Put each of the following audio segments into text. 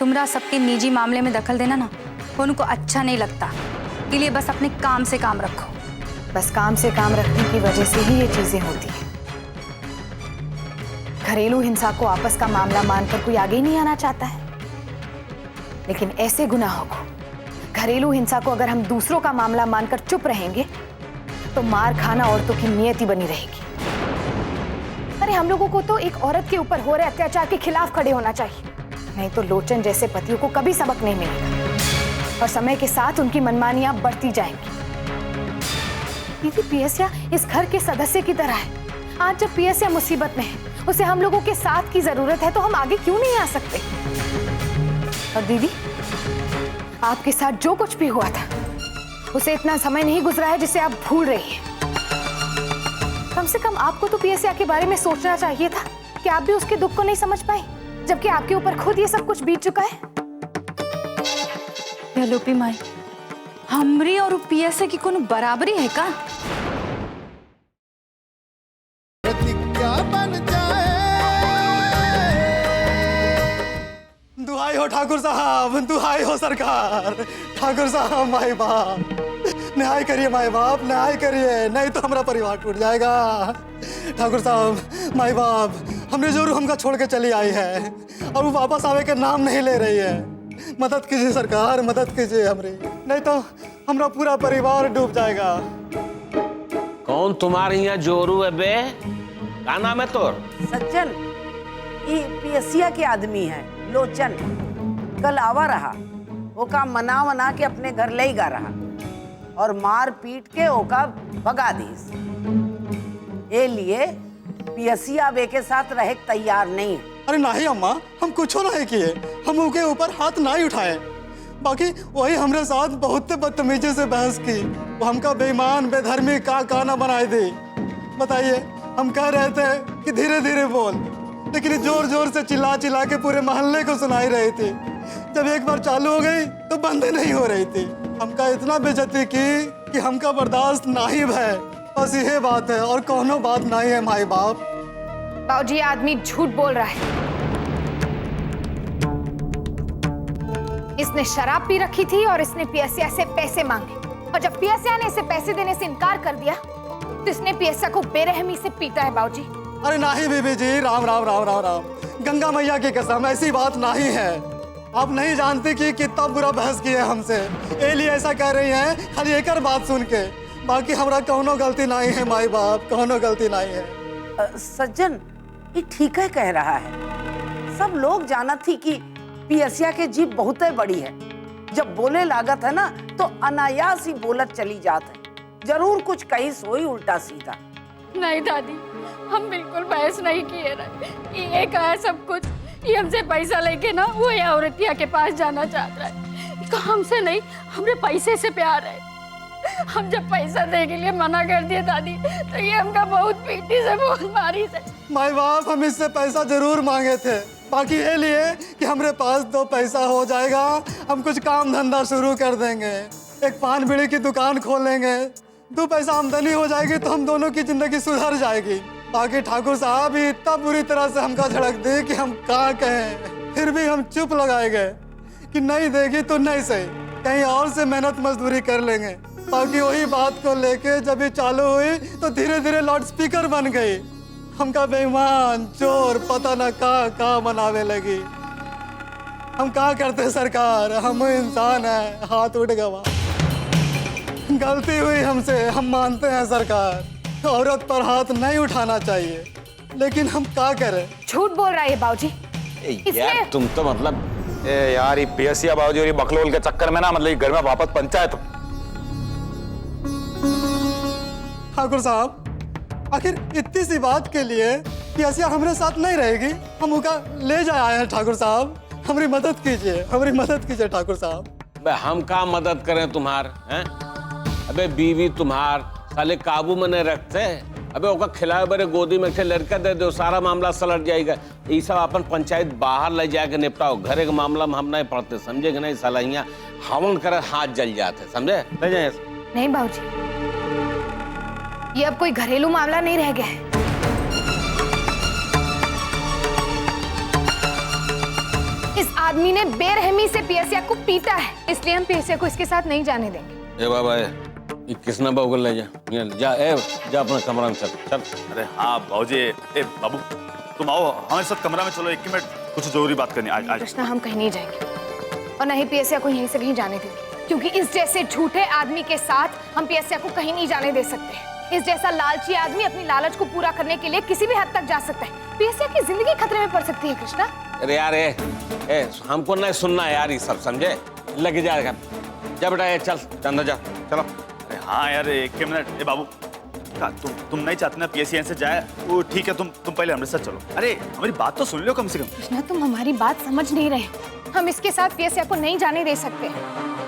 तुमरा सबके निजी मामले में दखल देना ना उनको अच्छा नहीं लगता, इसलिए बस अपने काम से काम रखो। बस काम से काम रखने की वजह से ही ये चीजें होती हैं। घरेलू हिंसा को आपस का मामला मानकर कोई आगे ही नहीं आना चाहता है, लेकिन ऐसे गुनाहों को, घरेलू हिंसा को अगर हम दूसरों का मामला मानकर चुप रहेंगे तो मार खाना औरतों की नियति बनी रहेगी। अरे हम लोगों को तो एक औरत के ऊपर हो रहे अत्याचार के खिलाफ खड़े होना चाहिए, नहीं तो लोचन जैसे पतियों को कभी सबक नहीं मिलेगा और समय के साथ उनकी मनमानियां बढ़ती जाएंगी। दीदी, पियसिया इस घर के सदस्य की तरह है। आज जब पियसिया मुसीबत में है, उसे हम लोगों के साथ की जरूरत है, तो हम आगे क्यों नहीं आ सकते? और दीदी, आपके साथ जो कुछ भी हुआ था उसे इतना समय नहीं गुजरा है जिसे आप भूल रही हैं। कम से कम आपको तो पियसिया के बारे में सोचना चाहिए था कि आप भी उसके दुख को नहीं समझ पाई, जबकि आपके ऊपर खुद ये सब कुछ बीत चुका है। लोपी माई, हमरी और पियसिया की कोनो बराबरी है का? दुहाई हो ठाकुर साहब, दुहाई हो सरकार। ठाकुर साहब, माई बाप न्याय करिए, माई बाप न्याय करिए, नहीं तो हमारा परिवार टूट जाएगा। ठाकुर साहब, माई बाप हमने जरूर हमका छोड़ के चली आई है और वो वापस आवे के नाम नहीं ले रही है। मदद कीजिए सरकार, मदद कीजिए हमरी, नहीं तो हमारा पूरा परिवार डूब जाएगा। कौन तुम्हारे यहाँ जोरू है बे? क्या नाम है तोर? सज्जन, ये पियसिया के आदमी है लोचन। कल आवा रहा, वो का मना के अपने घर ले गा रहा और मार पीट के ओका भगा दीस। ये लिए पियसिया वे के साथ रहे तैयार नहीं। अरे नहीं अम्मा, हम कुछ नहीं किए, हम उनके ऊपर हाथ नहीं उठाए। बाकी वही हमारे साथ बहुत बदतमीजी से बहस की, वो हमका बेईमान बेधर्मी का ना बनाए दी। बताइए, हम कह रहे थे कि धीरे धीरे बोल, लेकिन जोर जोर से चिल्ला चिल्ला के पूरे मोहल्ले को सुनाई रही थी। जब एक बार चालू हो गई तो बंद नहीं हो रही थी। हमका इतना बेइज्जती की कि हमका बर्दाश्त नहीं है। बस यही बात है और कोनो बात नहीं है माई बाप। बाबूजी, ये आदमी झूठ बोल रहा है। इसने शराब पी रखी थी और इसने पियसिया से पैसे मांगे, और जब पियसिया ने इसे पैसे देने से इनकार कर दिया तो इसने पियसिया को बेरहमी से पीटा है। बाबूजी, अरे नहीं बीबी जी, राम राम राम राम राम, गंगा मैया की कसम, ऐसी बात नहीं है। आप नहीं जानती कि कितना बुरा बहस किया हमसे, ये लिए ऐसा कह रही हैं खाली एक बात सुन के। बाकी हमारा कौनो गलती नहीं है माई बाप, कौनो गलती नहीं है। सज्जन, ये ठीक है कह रहा है। सब लोग जाना थी कि पियसिया के जीभ बहुत बड़ी है। जब बोले लागत है ना तो अनायास ही बोलत चली जात है। जरूर कुछ कही सोई उल्टा सीधा। नहीं दादी, हम बिल्कुल बहस नहीं किए रहे। ये कहा सब कुछ, ये हमसे पैसा लेके ना वो ये औरतिया के पास जाना चाहता है। कहा हमसे नहीं, हमरे पैसे से प्यार है। हम जब पैसा दे के लिए मना कर दिए दादी, तो ये हमका बहुत पीटी से बहुत मारी से। माई बाप, हम इससे पैसा जरूर मांगे थे, बाकी ये लिए कि हमारे पास 2 पैसा हो जाएगा, हम कुछ काम धंधा शुरू कर देंगे, एक पान बीड़ी की दुकान खोल लेंगे, 2 पैसा आमदनी हो जाएगी तो हम दोनों की जिंदगी सुधर जाएगी। बाकी ठाकुर साहब ही इतना बुरी तरह से हमका झड़क दी कि हम कहाँ कहें। फिर भी हम चुप लगाए गए कि नहीं देगी तो नहीं सही, कहीं और से मेहनत मजदूरी कर लेंगे। बाकी वही बात को लेके जब ये चालू हुई तो धीरे धीरे लाउड स्पीकर बन गई। हमका बेईमान चोर पता न का मनावे लगी। हम क्या करते सरकार, हम इंसान है, हाथ उठ गवा, गलती हुई हमसे, हम मानते हैं सरकार, औरत पर हाथ नहीं उठाना चाहिए, लेकिन हम क्या करें। झूठ बोल रहा है बाबूजी। यार तुम तो मतलब यार ये पियसिया बाबूजी और ये बकलोल के चक्कर में ना, मतलब ये घर में वापस पंचायत। ठाकुर साहब, आखिर इतनी सी बात के लिए पियसिया हमारे साथ नहीं रहेगी, हम उनका ले जा आए हैं। ठाकुर साहब, हमारी मदद कीजिए, हमारी मदद कीजिए ठाकुर साहब। हम का मदद करें तुम्हार हैं? अबे बीवी तुम्हार साले काबू में नहीं रखते। अबे ओका खिलाए बरे गोदी में से लड़का दे दो, सारा मामला सलट जाएगा। ये सब अपन पंचायत बाहर ले जाके निपटाओ, घरे के मामला में हम नहीं पढ़ते, समझे कि नहीं? साला यहाँ हवन करे हाथ जल जाते, समझे? ले जाए। नहीं बाबूजी, ये अब कोई घरेलू मामला नहीं रह गया है। इस आदमी ने बेरहमी से पियसिया को पीटा है, इसलिए हम पियसिया को इसके साथ नहीं जाने देंगे। ए बाबा ये किसना बाबू को ले जा, यहाँ जा, जा अपना कमरा में चल चल। अरे हाँ भाजी, ए बाबू तुम आओ हमारे साथ कमरा में, चलो 1 मिनट, कुछ जरूरी बात करनी। आज कृष्णा हम कहीं नहीं जाएंगे और न ही पियसिया को यहीं से कहीं जाने देंगे, क्योंकि इस जैसे झूठे आदमी के साथ हम पियसिया को कहीं नहीं जाने दे सकते। इस जैसा लालची आदमी अपनी लालच को पूरा करने के लिए किसी भी हद तक जा सकता है। पियसिया की जिंदगी खतरे में पड़ सकती है कृष्णा। अरे यार ए हमको नहीं सुनना है यार, ये सब समझे, लग जाएगा। जा बेटा ये चल अंदर जा, चलो। अरे हाँ यार 1 मिनट। ए बाबू तुम नहीं चाहते ना PSC से जाए, वो ठीक है, तुम पहले हमारे साथ चलो। अरे हमारी बात तो सुन लो कम से कम। कृष्णा तुम हमारी बात समझ नहीं रहे, हम इसके साथ पियसिया को नहीं जाने दे सकते।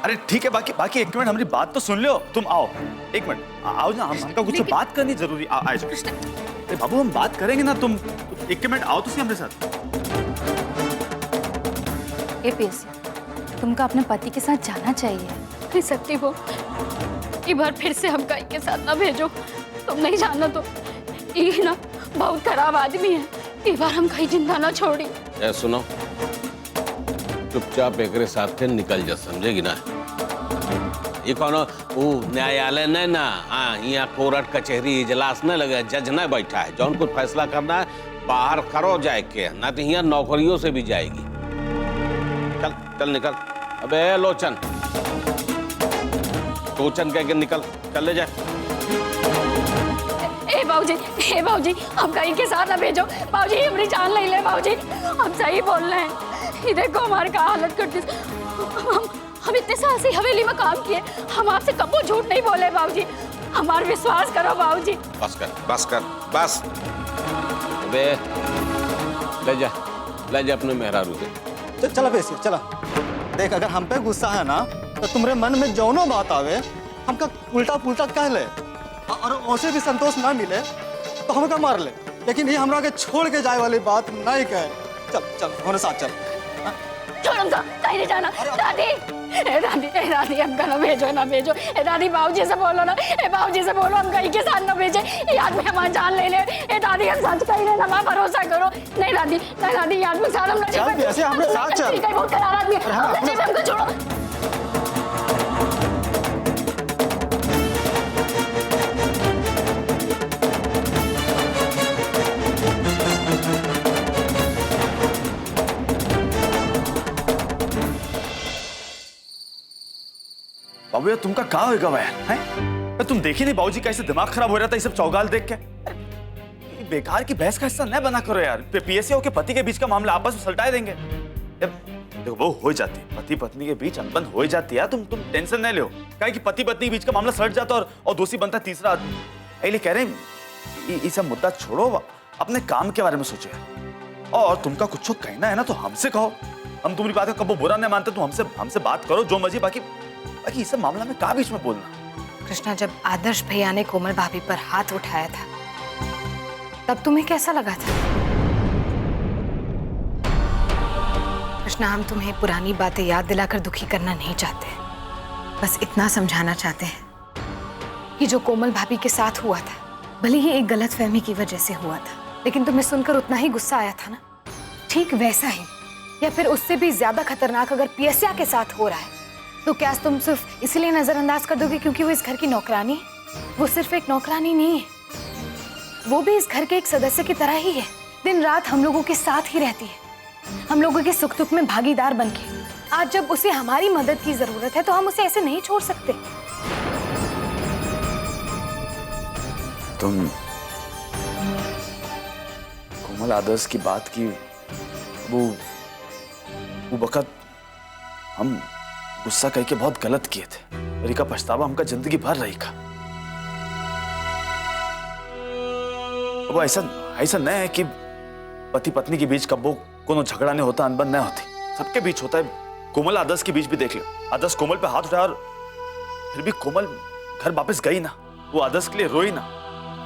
अरे ठीक है, बाकी 1 मिनट हमारी बात तो सुन लो। तुम आओ 1 मिनट, आओ ना, हमका कुछ बात करनी जरूरी। आए अरे बाबू हम बात करेंगे ना, तुम 1 मिनट आओ तो सही हमारे साथ। ए पियसिया, तुमको अपने पति के साथ जाना चाहिए। नहीं सकती वो, एक बार फिर से हम कहीं के साथ ना भेजो। तुम नहीं जाना तो ये ना बहुत खराब आदमी है, एक बार हम कहीं जिंदा ना छोड़ी। ए सुनो, चुपचाप एक साथ निकल जा, समझेगी ना। ये कौन वो न्यायालय नहीं ना, हाँ यहाँ कोर्ट कचहरी इजलास नहीं लगे, जज नहीं बैठा है। जौन कुछ फैसला करना है बाहर करो जाए के, ना तो यहाँ नौकरियों से भी जाएगी। चल चल निकल। अबे लोचन कह के निकल, चल ले जा। ए बाबूजी हम कहीं के साथ ना भेजो। बाबूजी हमारी जान ले ले। बाबूजी हम सही बोल रहे हैं, ये देखो हमारे का हालत कर दी। हम इतने साल से हवेली में काम किए, हम आपसे कबो झूठ नहीं बोले बाबूजी, हमारा विश्वास करो बाबूजी। बस। अबे ले जा अपने मेहरारू से। चला बेसी चला। देख अगर हम पे गुस्सा है ना तो तुम्हारे मन में जौनो बात आवे हमका उल्टा पुल्टा कह ले, और उसे भी संतोष ना मिले तो हमका मार ले, लेकिन ये हमरा के छोड़ के जाए वाली बात नहीं कहे। चल हमारे साथ चल। छोड़ हमको, कहीं नहीं जाना। दादी हमका ना भेजो। ए दादी बाबूजी से बोलो ना, बाबूजी से बोलो हम कहीं के साथ ना भेजे। ये आदमी हमारी जान ले ले। ए दादी हम सच कहीं ना, हमारा भरोसा करो। नहीं दादी ये आदमी साथ हम चल ऐसे हमारे साथ चल। बहुत खराब आदमी है, हमको छोड़ो। बाबू यार तुमका कहा होगा हैं? तुम देखी नहीं बाबूजी कैसे दिमाग खराब हो रहा था ये सब चौगाल देख के। बेकार की बहस का हिस्सा न बना करो यार। PSC और के पति के बीच का मामला आपस में सलटाए देंगे। देखो वो हो जाती है, पति पत्नी के बीच अनबन हो जाती है। तुम टेंशन नहीं लो, क्या कि पति पत्नी के बीच का मामला सलट जाता और दोषी बनता तीसरा आदमी। इसलिए कह रहे हैं ये सब मुद्दा छोड़ो, अपने काम के बारे में सोचो। और तुमका कुछ कहना है ना तो हमसे कहो, हम तुम्हारी बात का कबो बुरा नहीं मानते। तुम हमसे बात करो जो मर्जी, बाकी इस सब मामला में का बीच में बोलना। कृष्णा जब आदर्श भैया ने कोमल भाभी पर हाथ उठाया था तब तुम्हें कैसा लगा था? कृष्णा हम तुम्हें पुरानी बातें याद दिलाकर दुखी करना नहीं चाहते, बस इतना समझाना चाहते हैं कि जो कोमल भाभी के साथ हुआ था भले ही एक गलतफहमी की वजह से हुआ था, लेकिन तुम्हें सुनकर उतना ही गुस्सा आया था ना, ठीक वैसा ही या फिर उससे भी ज्यादा खतरनाक अगर पियसिया के साथ हो रहा है तो क्या तुम सिर्फ इसलिए नजरअंदाज कर दोगे क्योंकि वो इस घर की नौकरानी है? वो सिर्फ एक नौकरानी नहीं है, वो भी इस घर के एक सदस्य की तरह ही है। दिन रात हम लोगों के साथ ही रहती है, हम लोगों के सुख दुख में भागीदार बनके। आज जब उसे हमारी मदद की जरूरत है तो हम उसे ऐसे नहीं छोड़ सकते। तुम कोमल आदर्श की बात की वो वक्त हम गुस्सा करके बहुत गलत किए थे, और इनका पछतावा हमका जिंदगी भर रहेगा। वो ऐसा नहीं है कि पति पत्नी के बीच कब्बो कोनो झगड़ा नहीं होता, अनबन नहीं होती, सबके बीच होता है। कोमल आदर्श के बीच भी देख लो, आदर्श कोमल पे हाथ उठाया और फिर भी कोमल घर वापस गई ना, वो आदर्श के लिए रोई ना।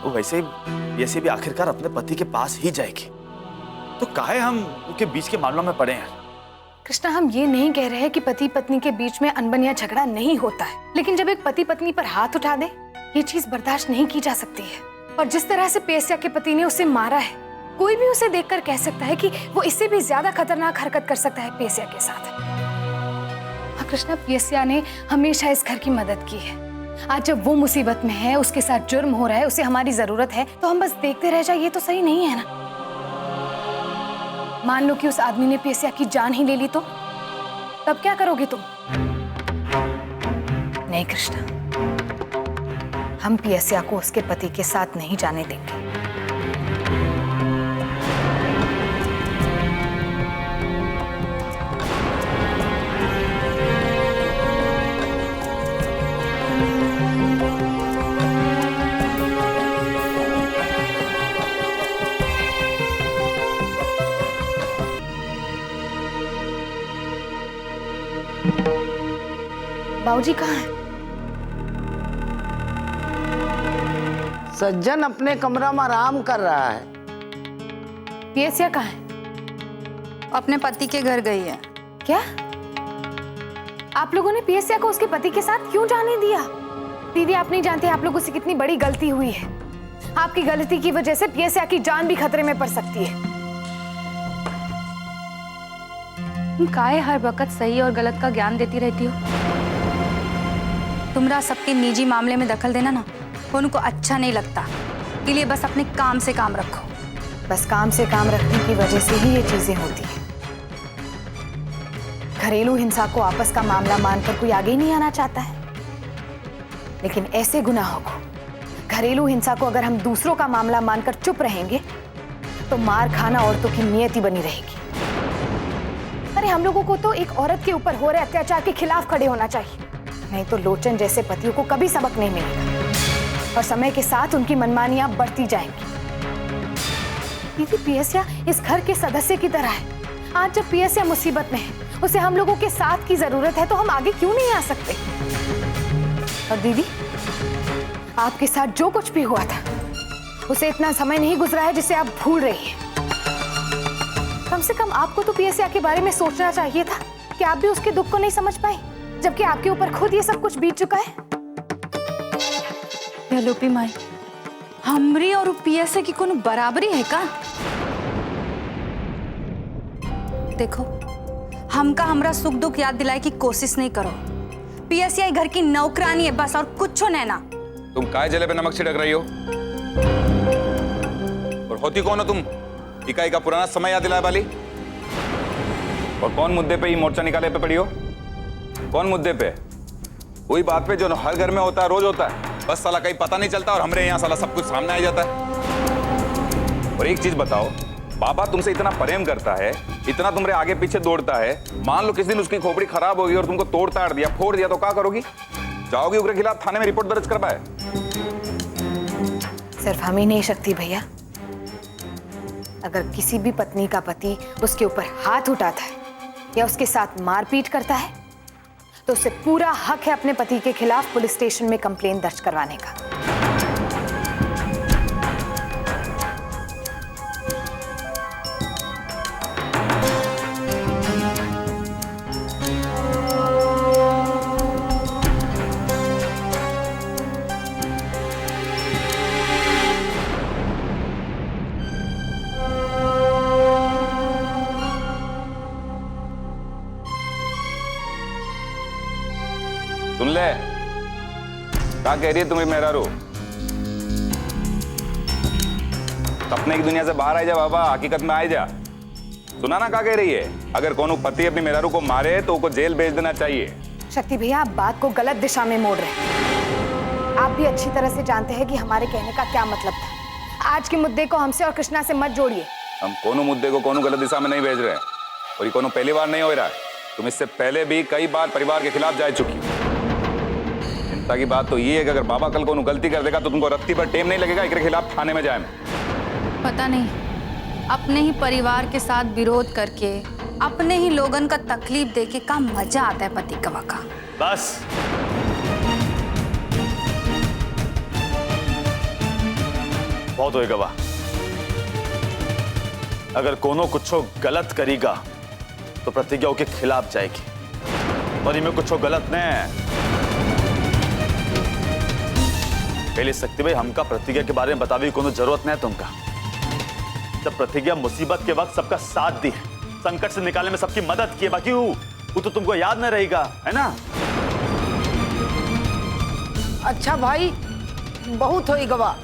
वो वैसे भी आखिरकार अपने पति के पास ही जाएगी, तो काहे हम उनके बीच के मामलों में पड़े हैं? कृष्णा हम ये नहीं कह रहे हैं कि पति पत्नी के बीच में अनबन या झगड़ा नहीं होता है, लेकिन जब एक पति पत्नी पर हाथ उठा दे ये चीज बर्दाश्त नहीं की जा सकती है। और जिस तरह से पियसिया के पति ने उसे मारा है कोई भी उसे देखकर कह सकता है कि वो इससे भी ज्यादा खतरनाक हरकत कर सकता है पियसिया के साथ। हाँ कृष्णा, पियसिया ने हमेशा इस घर की मदद की है। आज जब वो मुसीबत में है, उसके साथ जुर्म हो रहा है, उसे हमारी जरूरत है, तो हम बस देखते रह जाए, ये तो सही नहीं है ना। मान लो कि उस आदमी ने पियसिया की जान ही ले ली तो तब क्या करोगे तुम? नहीं कृष्णा, हम पियसिया को उसके पति के साथ नहीं जाने देंगे। बाबूजी कहाँ हैं? सज्जन अपने कमरा में आराम कर रहा है। पियसिया कहाँ है? अपने पति के घर गई है। क्या आप लोगों ने पियसिया को उसके पति के साथ क्यों जाने दिया? दीदी, आप नहीं जानते आप लोगों से कितनी बड़ी गलती हुई है। आपकी गलती की वजह से पियसिया की जान भी खतरे में पड़ सकती है। तुम काहे हर वक्त सही और गलत का ज्ञान देती रहती हो? तुमरा सबके निजी मामले में दखल देना ना उनको अच्छा नहीं लगता। इसलिए बस अपने काम से काम रखो। बस काम से काम रखने की वजह से ही ये चीजें होती हैं। घरेलू हिंसा को आपस का मामला मानकर कोई आगे नहीं आना चाहता है, लेकिन ऐसे गुनाहों को, घरेलू हिंसा को अगर हम दूसरों का मामला मानकर चुप रहेंगे तो मार खाना औरतों की नियति बनी रहेगी। अरे हम लोगों को तो एक औरत के ऊपर हो रहे अत्याचार के खिलाफ खड़े होना चाहिए, नहीं तो लोचन जैसे पतियों को कभी सबक नहीं मिलेगा और समय के साथ उनकी मनमानियां बढ़ती जाएंगी। दीदी, पियसिया इस घर के सदस्य की तरह है। आज जब पियसिया मुसीबत में है, उसे हम लोगों के साथ की जरूरत है, तो हम आगे क्यों नहीं आ सकते? और दीदी, आपके साथ जो कुछ भी हुआ था उसे इतना समय नहीं गुजरा है जिसे आप भूल रही हैं। कम से कम आपको तो पियसिया के बारे में सोचना चाहिए था कि आप भी उसके दुख को नहीं समझ पाए, जबकि आपके ऊपर खुद ये सब कुछ बीत चुका है। लोपी माई, हमरी और पियसिया की कोनो बराबरी है का? देखो, हमका हमरा सुख दुख याद दिलाए की कोशिश नहीं करो। पियसिया घर की नौकरानी है बस, और कुछ नहीं ना। तुम काय जले पे नमक छिड़क रही हो? और होती कौन हो तुम? इकाई का पुराना समय याद दिलाए वाली? और कौन मुद्दे पे ये मोर्चा निकाले पे पड़ी हो? कौन मुद्दे पे? वही बात पे जो हर घर में होता है, रोज होता है। बस साला कहीं पता नहीं चलता और हमरे यहाँ साला सब कुछ सामने आ जाता है। और एक चीज बताओ, बाबा तुमसे इतना प्रेम करता है, इतना तुम्हारे आगे पीछे दौड़ता है, मान लो किसी दिन उसकी खोपड़ी खराब होगी और तुमको तोड़ ताड़ दिया, फोड़ दिया, तो क्या करोगी? जाओगी उसके खिलाफ थाने में रिपोर्ट दर्ज करवाए? सिर्फ हम ही नहीं शक्ति भैया, अगर किसी भी पत्नी का पति उसके ऊपर हाथ उठाता है या उसके साथ मारपीट करता है तो उसे पूरा हक है अपने पति के खिलाफ पुलिस स्टेशन में कंप्लेंट दर्ज करवाने का। सुन ले, क्या कह रही है तुम्हें मेहरारू? सपने की दुनिया से बाहर आ जा बाबा, हकीकत में आ जा। सुना ना क्या कह रही है? अगर कोनो पति अपनी मेहरारू को मारे तो उसको जेल भेज देना चाहिए। शक्ति भैया, आप बात को गलत दिशा में मोड़ रहे हैं। आप भी अच्छी तरह से जानते हैं कि हमारे कहने का क्या मतलब था। आज के मुद्दे को हमसे और कृष्णा से मत जोड़िए। हम कोनो मुद्दे को कोनो गलत दिशा में नहीं भेज रहे हैं, और ये कोनो पहली बार नहीं हो रहा है। तुम इससे पहले भी कई बार परिवार के खिलाफ जा चुकी हो। चिंता की बात तो ये है कि अगर बाबा कल को गलती कर देगा तो तुमको रत्ती पर टेम नहीं लगेगा, इसके खिलाफ थाने में जाए। पता नहीं, अपने ही परिवार के साथ विरोध करके अपने ही लोगन का तकलीफ देके का मजा आता है पति गवा का। बस बहुत होए गवा। अगर कोनो कुछो गलत करेगा तो प्रतिज्ञा के खिलाफ जाएगी, और इनमें कुछो गलत नहीं है। पहले शक्ति भाई, हमका प्रतिज्ञा के बारे में बतावे कोनो जरूरत नहीं है तुमका। जब प्रतिज्ञा मुसीबत के वक्त सबका साथ दी, संकट से निकालने में सबकी मदद की, बाकी वो तो तुमको याद न रहेगा, है ना? अच्छा भाई, बहुत होई गवा,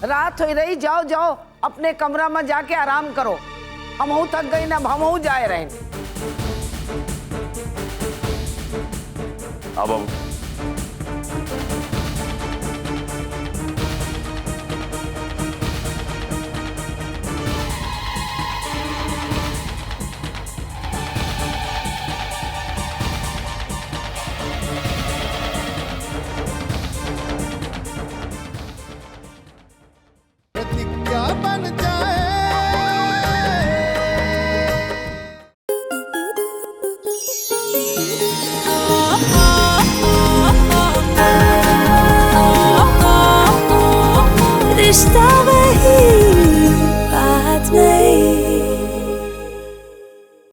रात हो रही, जाओ जाओ अपने कमरा में जाके आराम करो। हम थक गई ना, हम जाए रहे। अब